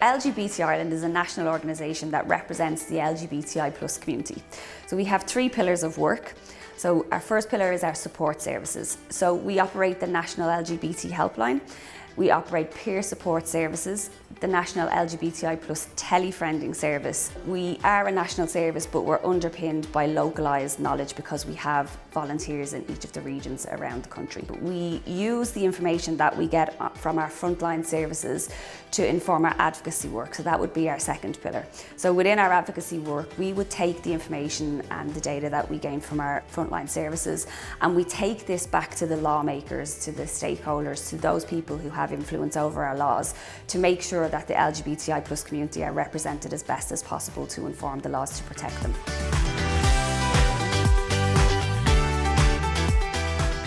LGBT Ireland is a national organisation that represents the LGBTI plus community. So we have 3 pillars of work. So our first pillar is our support services. So we operate the National LGBT Helpline. We operate peer support services, the National LGBTI plus telefriending service. We are a national service, but we're underpinned by localised knowledge because we have volunteers in each of the regions around the country. We use the information that we get from our frontline services to inform our advocacy work, so that would be our second pillar. So within our advocacy work, we would take the information and the data that we gain from our frontline services, and we take this back to the lawmakers, to the stakeholders, to those people who have influence over our laws, to make sure that the LGBTI plus community are represented as best as possible to inform the laws to protect them.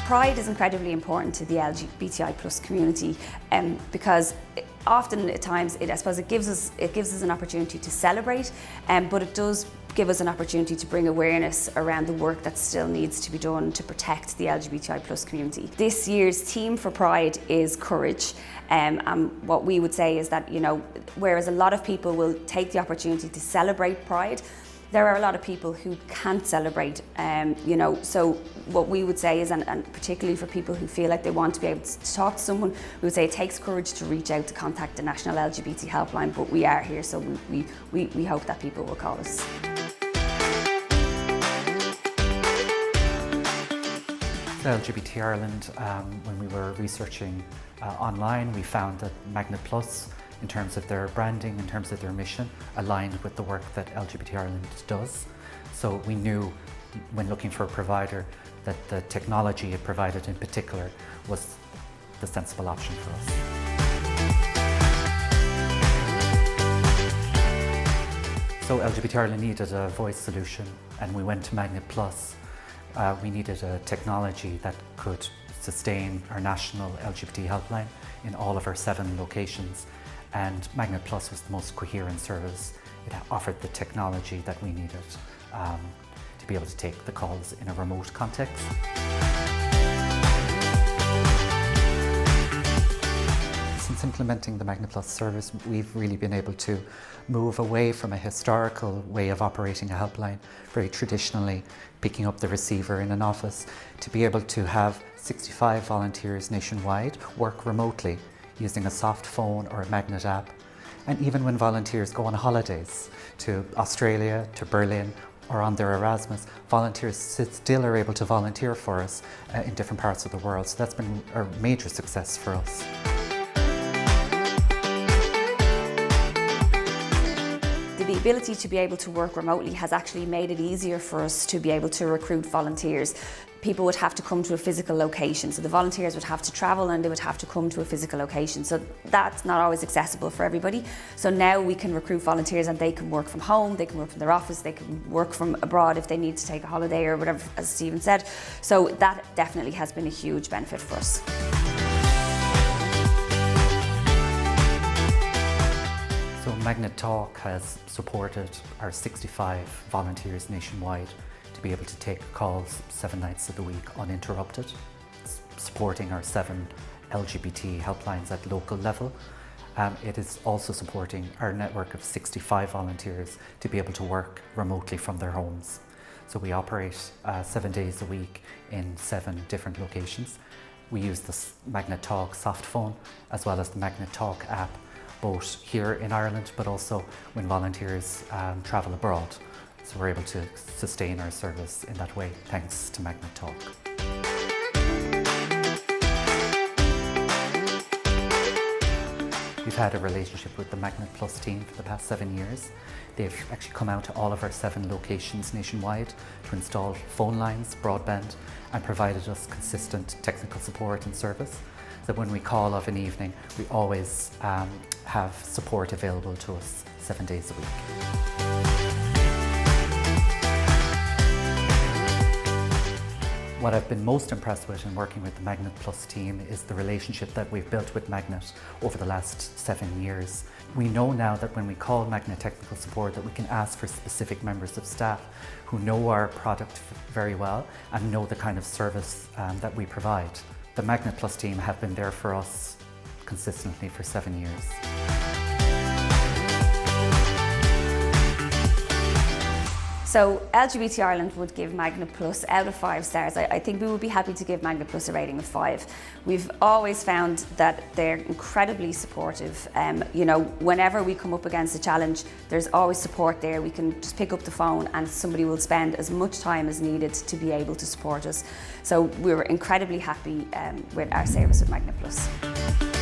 Pride is incredibly important to the LGBTI plus community because often at times I suppose it gives us an opportunity to celebrate, but it does give us an opportunity to bring awareness around the work that still needs to be done to protect the LGBTI plus community. This year's theme for Pride is courage, and what we would say is that, whereas a lot of people will take the opportunity to celebrate Pride, there are a lot of people who can't celebrate, so what we would say is, and particularly for people who feel like they want to be able to talk to someone, we would say it takes courage to reach out to contact the National LGBT Helpline, but we are here, so we hope that people will call us. LGBT Ireland, when we were researching online, we found that Magnet Plus, in terms of their branding, in terms of their mission, aligned with the work that LGBT Ireland does. So we knew when looking for a provider that the technology it provided in particular was the sensible option for us. So LGBT Ireland needed a voice solution, and we went to Magnet Plus. We needed a technology that could sustain our national LGBT helpline in all of our 7 locations, and Magnet Plus was the most coherent service. It offered the technology that we needed to be able to take the calls in a remote context. Since implementing the Magnet Plus service, we've really been able to move away from a historical way of operating a helpline, very traditionally picking up the receiver in an office, to be able to have 65 volunteers nationwide work remotely using a soft phone or a Magnet app. And even when volunteers go on holidays to Australia, to Berlin, or on their Erasmus, volunteers still are able to volunteer for us in different parts of the world. So that's been a major success for us. The ability to be able to work remotely has actually made it easier for us to be able to recruit volunteers. People would have to come to a physical location, so the volunteers would have to travel and they would have to come to a physical location. So that's not always accessible for everybody. So now we can recruit volunteers and they can work from home, they can work from their office, they can work from abroad if they need to take a holiday or whatever, as Stephen said. So that definitely has been a huge benefit for us. So Magnet Talk has supported our 65 volunteers nationwide to be able to take calls 7 nights of the week uninterrupted, supporting our 7 LGBT helplines at local level. It is also supporting our network of 65 volunteers to be able to work remotely from their homes. So we operate 7 days a week in 7 different locations. We use the Magnet Talk soft phone as well as the Magnet Talk app, both here in Ireland, but also when volunteers travel abroad. So we're able to sustain our service in that way, thanks to Magnet Talk. We've had a relationship with the Magnet Plus team for the past 7 years. They've actually come out to all of our 7 locations nationwide to install phone lines, broadband, and provided us consistent technical support and service. So when we call of an evening, we always have support available to us 7 days a week. What I've been most impressed with in working with the Magnet Plus team is the relationship that we've built with Magnet over the last 7 years. We know now that when we call Magnet Technical Support that we can ask for specific members of staff who know our product very well and know the kind of service that we provide. The Magnet Plus team have been there for us consistently for 7 years. So LGBT Ireland would give Magna Plus out of 5 stars. I think we would be happy to give Magna Plus a rating of 5. We've always found that they're incredibly supportive. Whenever we come up against a challenge, there's always support there. We can just pick up the phone and somebody will spend as much time as needed to be able to support us. So we're incredibly happy with our service with Magna Plus.